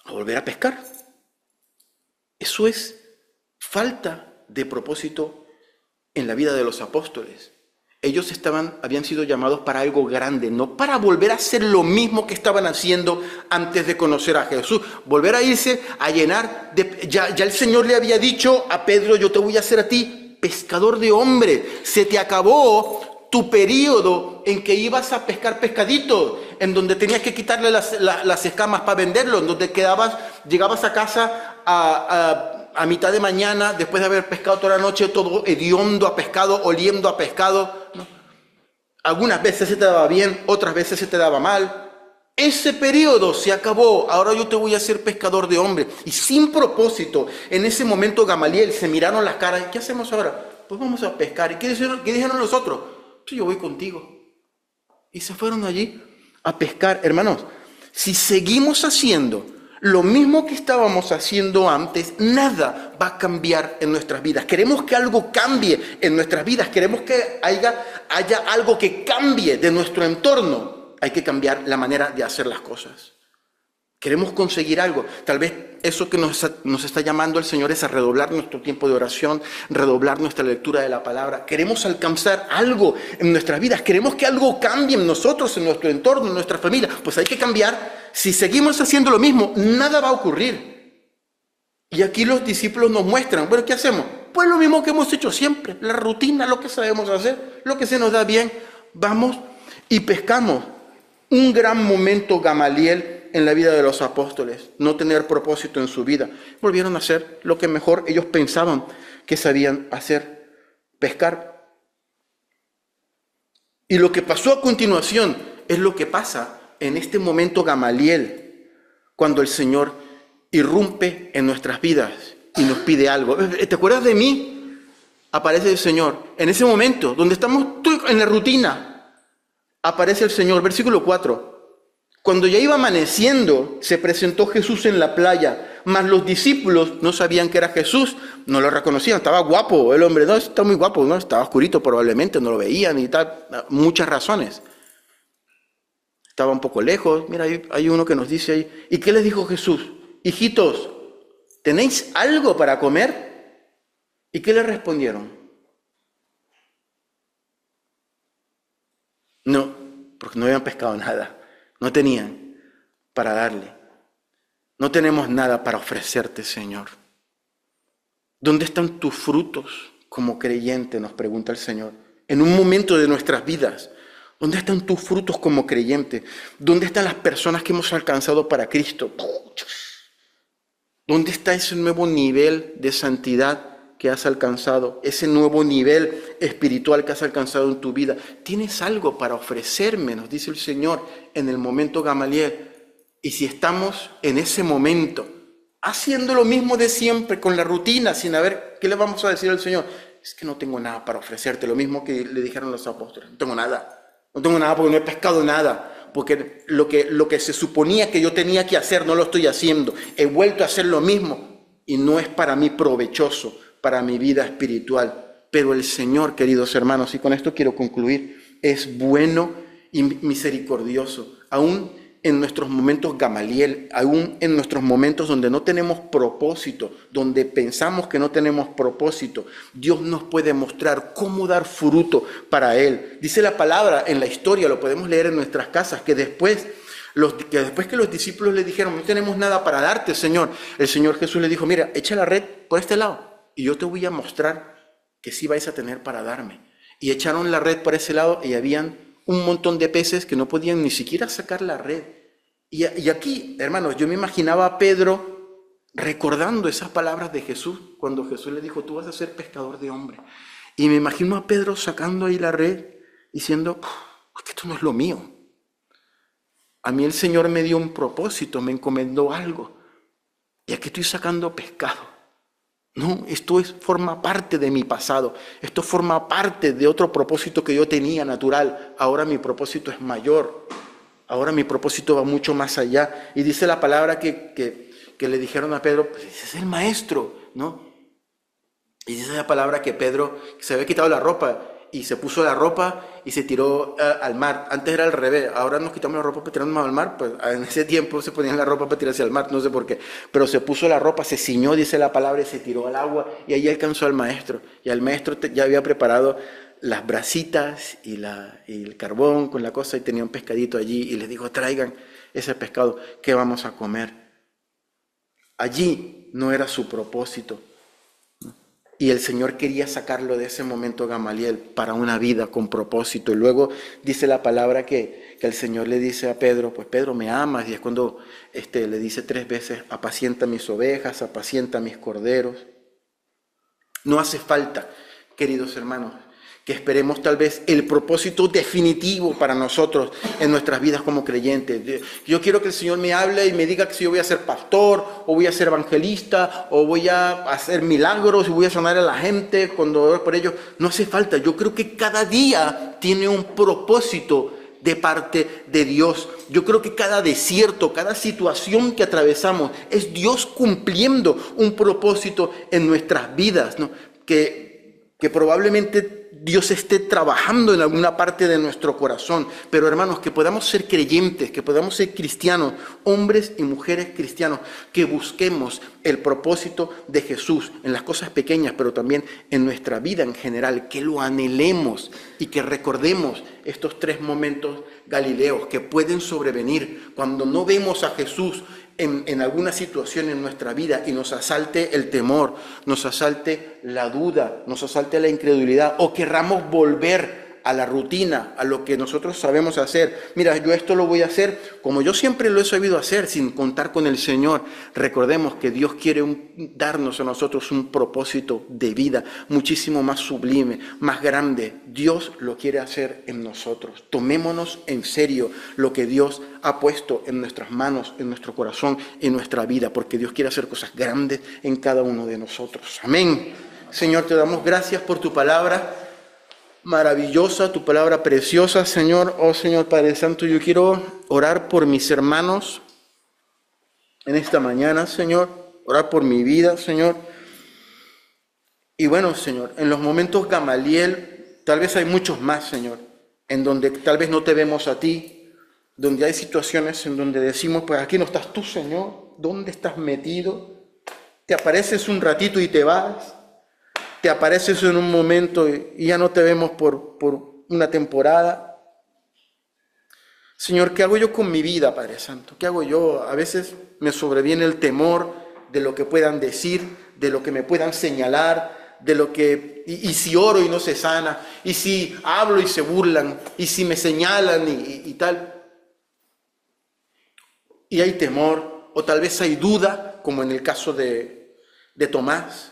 A volver a pescar. Eso es falta de propósito en la vida de los apóstoles. Ellos habían sido llamados para algo grande, no para volver a hacer lo mismo que estaban haciendo antes de conocer a Jesús. Volver a irse a llenar ya el Señor le había dicho a Pedro: yo te voy a hacer a ti pescador de hombres. Se te acabó tu periodo en que ibas a pescar pescaditos, en donde tenías que quitarle las escamas para venderlo, en donde llegabas a casa a mitad de mañana, después de haber pescado toda la noche, todo hediondo a pescado, oliendo a pescado, ¿no? Algunas veces se te daba bien, otras veces se te daba mal. Ese periodo se acabó. Ahora yo te voy a hacer pescador de hombres. Y sin propósito, en ese momento Gamaliel se miraron las caras. ¿Qué hacemos ahora? Pues vamos a pescar. ¿Y qué dijeron los otros? Pues yo voy contigo. Y se fueron allí a pescar. Hermanos, si seguimos haciendo lo mismo que estábamos haciendo antes, nada va a cambiar en nuestras vidas. Queremos que algo cambie en nuestras vidas. Queremos que haya algo que cambie de nuestro entorno. Hay que cambiar la manera de hacer las cosas. Queremos conseguir algo. Tal vez eso que nos está llamando el Señor es a redoblar nuestro tiempo de oración, redoblar nuestra lectura de la palabra. Queremos alcanzar algo en nuestras vidas. Queremos que algo cambie en nosotros, en nuestro entorno, en nuestra familia. Pues hay que cambiar. Si seguimos haciendo lo mismo, nada va a ocurrir. Y aquí los discípulos nos muestran, bueno, ¿qué hacemos? Pues lo mismo que hemos hecho siempre, la rutina, lo que sabemos hacer, lo que se nos da bien. Vamos y pescamos. Un gran momento Gamaliel en la vida de los apóstoles, no tener propósito en su vida. Volvieron a hacer lo que mejor ellos pensaban que sabían hacer, pescar. Y lo que pasó a continuación es lo que pasa en este momento Gamaliel, cuando el Señor irrumpe en nuestras vidas y nos pide algo. ¿Te acuerdas de mí? Aparece el Señor. En ese momento, donde estamos en la rutina, aparece el Señor. Versículo 4. Cuando ya iba amaneciendo, se presentó Jesús en la playa, mas los discípulos no sabían que era Jesús, no lo reconocían. Estaba guapo el hombre, no, está muy guapo, no, estaba oscurito probablemente, no lo veían y tal, muchas razones. Estaba un poco lejos. Mira, hay uno que nos dice ahí, ¿y qué les dijo Jesús? Hijitos, ¿tenéis algo para comer? ¿Y qué le respondieron? No, porque no habían pescado nada. No tenían para darle. No tenemos nada para ofrecerte, Señor. ¿Dónde están tus frutos como creyente? Nos pregunta el Señor. En un momento de nuestras vidas, ¿dónde están tus frutos como creyente? ¿Dónde están las personas que hemos alcanzado para Cristo? ¿Dónde está ese nuevo nivel de santidad que has alcanzado? Ese nuevo nivel espiritual que has alcanzado en tu vida. ¿Tienes algo para ofrecerme? Nos dice el Señor en el momento Gamaliel. Y si estamos en ese momento, haciendo lo mismo de siempre, con la rutina, sin saber qué le vamos a decir al Señor, es que no tengo nada para ofrecerte, lo mismo que le dijeron los apóstoles. No tengo nada porque no he pescado nada, porque lo que se suponía que yo tenía que hacer no lo estoy haciendo. He vuelto a hacer lo mismo y no es para mí provechoso, para mi vida espiritual. Pero el Señor, queridos hermanos, y con esto quiero concluir, es bueno y misericordioso, aún en nuestros momentos Gamaliel, aún en nuestros momentos donde no tenemos propósito, donde pensamos que no tenemos propósito, Dios nos puede mostrar cómo dar fruto para Él. Dice la palabra en la historia, lo podemos leer en nuestras casas, que después que los discípulos le dijeron, no tenemos nada para darte, Señor, el Señor Jesús le dijo, mira, echa la red por este lado y yo te voy a mostrar que sí vais a tener para darme. Y echaron la red por ese lado y habían un montón de peces que no podían ni siquiera sacar la red. Y aquí, hermanos, yo me imaginaba a Pedro recordando esas palabras de Jesús, cuando Jesús le dijo, tú vas a ser pescador de hombres. Y me imagino a Pedro sacando ahí la red, diciendo, es que esto no es lo mío. A mí el Señor me dio un propósito, me encomendó algo. Y aquí estoy sacando pescado. No, esto forma parte de mi pasado. Esto forma parte de otro propósito que yo tenía natural. Ahora mi propósito es mayor. Ahora mi propósito va mucho más allá. Y dice la palabra que le dijeron a Pedro, pues ese es el maestro, ¿no? Y dice esa palabra que Pedro se había quitado la ropa y se puso la ropa y se tiró al mar. Antes era al revés, ahora nos quitamos la ropa para tirarnos al mar, pues en ese tiempo se ponían la ropa para tirarse al mar, no sé por qué, pero se puso la ropa, se ciñó, dice la palabra, y se tiró al agua, y ahí alcanzó al maestro, y el maestro ya había preparado las brasitas y el carbón con la cosa, y tenía un pescadito allí, y les dijo, traigan ese pescado, ¿qué vamos a comer? Allí no era su propósito. Y el Señor quería sacarlo de ese momento Gamaliel para una vida con propósito. Y luego dice la palabra que el Señor le dice a Pedro, pues Pedro, ¿me amas? Y es cuando le dice 3 veces, apacienta mis ovejas, apacienta mis corderos. No hace falta, queridos hermanos, que esperemos tal vez el propósito definitivo para nosotros en nuestras vidas como creyentes. Yo quiero que el Señor me hable y me diga que si yo voy a ser pastor, o voy a ser evangelista, o voy a hacer milagros, y voy a sanar a la gente cuando oro por ellos. No hace falta. Yo creo que cada día tiene un propósito de parte de Dios. Yo creo que cada desierto, cada situación que atravesamos, es Dios cumpliendo un propósito en nuestras vidas, ¿no? Que probablemente Dios esté trabajando en alguna parte de nuestro corazón, pero hermanos, que podamos ser creyentes, que podamos ser cristianos, hombres y mujeres cristianos, que busquemos el propósito de Jesús en las cosas pequeñas, pero también en nuestra vida en general, que lo anhelemos y que recordemos estos 3 momentos galileos que pueden sobrevenir cuando no vemos a Jesús en alguna situación en nuestra vida y nos asalte el temor, nos asalte la duda, nos asalte la incredulidad, o querramos volver a la rutina, a lo que nosotros sabemos hacer. Mira, yo esto lo voy a hacer como yo siempre lo he sabido hacer, sin contar con el Señor. Recordemos que Dios quiere darnos a nosotros un propósito de vida muchísimo más sublime, más grande. Dios lo quiere hacer en nosotros. Tomémonos en serio lo que Dios ha puesto en nuestras manos, en nuestro corazón, en nuestra vida, porque Dios quiere hacer cosas grandes en cada uno de nosotros. Amén. Señor, te damos gracias por tu palabra maravillosa, tu palabra preciosa, Señor. Oh, Señor Padre Santo, yo quiero orar por mis hermanos en esta mañana, Señor. Orar por mi vida, Señor. Y bueno, Señor, en los momentos Gamaliel, tal vez hay muchos más, Señor, en donde tal vez no te vemos a ti, donde hay situaciones en donde decimos, pues aquí no estás tú, Señor. ¿Dónde estás metido? Te apareces un ratito y te vas. Te apareces en un momento y ya no te vemos por una temporada. Señor, ¿qué hago yo con mi vida, Padre Santo? ¿Qué hago yo? A veces me sobreviene el temor de lo que puedan decir, de lo que me puedan señalar, de lo que... Y si oro y no se sana, y si hablo y se burlan, y si me señalan y tal. Y hay temor, o tal vez hay duda, como en el caso de Tomás.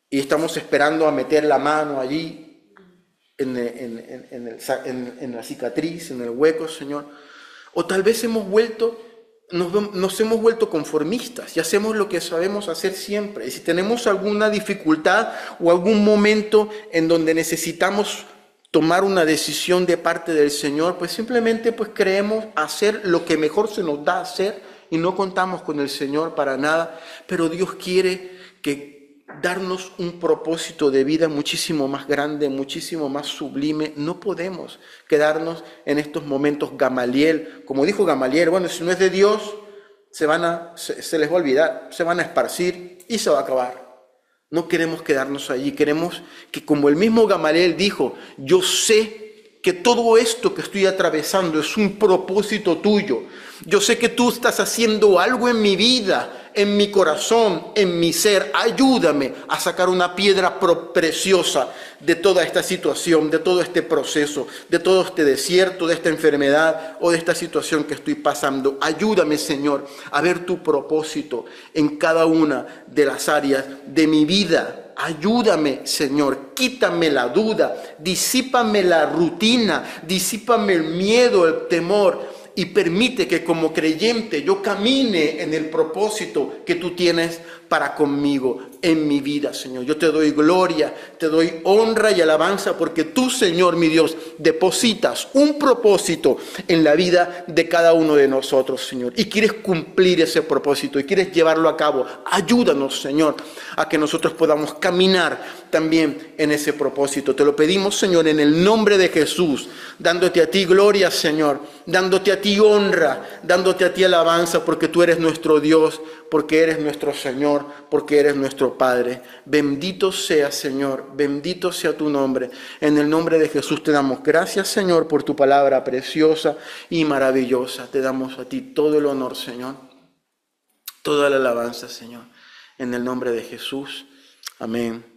Y estamos esperando a meter la mano allí en la cicatriz, en el hueco, Señor. O tal vez nos hemos vuelto conformistas y hacemos lo que sabemos hacer siempre. Y si tenemos alguna dificultad o algún momento en donde necesitamos tomar una decisión de parte del Señor, pues simplemente pues creemos hacer lo que mejor se nos da hacer y no contamos con el Señor para nada. Pero Dios quiere darnos un propósito de vida muchísimo más grande, muchísimo más sublime. No podemos quedarnos en estos momentos Gamaliel. Como dijo Gamaliel, bueno, si no es de Dios, se les va a olvidar, se van a esparcir y se va a acabar. No queremos quedarnos allí, queremos que, como el mismo Gamaliel dijo, yo sé que todo esto que estoy atravesando es un propósito tuyo. Yo sé que tú estás haciendo algo en mi vida, en mi corazón, en mi ser. Ayúdame a sacar una piedra preciosa de toda esta situación, de todo este proceso, de todo este desierto, de esta enfermedad o de esta situación que estoy pasando. Ayúdame, Señor, a ver tu propósito en cada una de las áreas de mi vida. Ayúdame, Señor, quítame la duda, disípame la rutina, disípame el miedo, el temor, y permite que como creyente yo camine en el propósito que tú tienes para conmigo en mi vida, Señor. Yo te doy gloria, te doy honra y alabanza porque tú, Señor, mi Dios, depositas un propósito en la vida de cada uno de nosotros, Señor. Y quieres cumplir ese propósito y quieres llevarlo a cabo. Ayúdanos, Señor, a que nosotros podamos caminar también en ese propósito. Te lo pedimos, Señor, en el nombre de Jesús, dándote a ti gloria, Señor, dándote a ti honra, dándote a ti alabanza porque tú eres nuestro Dios, porque eres nuestro Señor, porque eres nuestro Padre. Bendito sea, Señor, bendito sea tu nombre. En el nombre de Jesús te damos gracias, Señor, por tu palabra preciosa y maravillosa. Te damos a ti todo el honor, Señor, toda la alabanza, Señor. En el nombre de Jesús. Amén.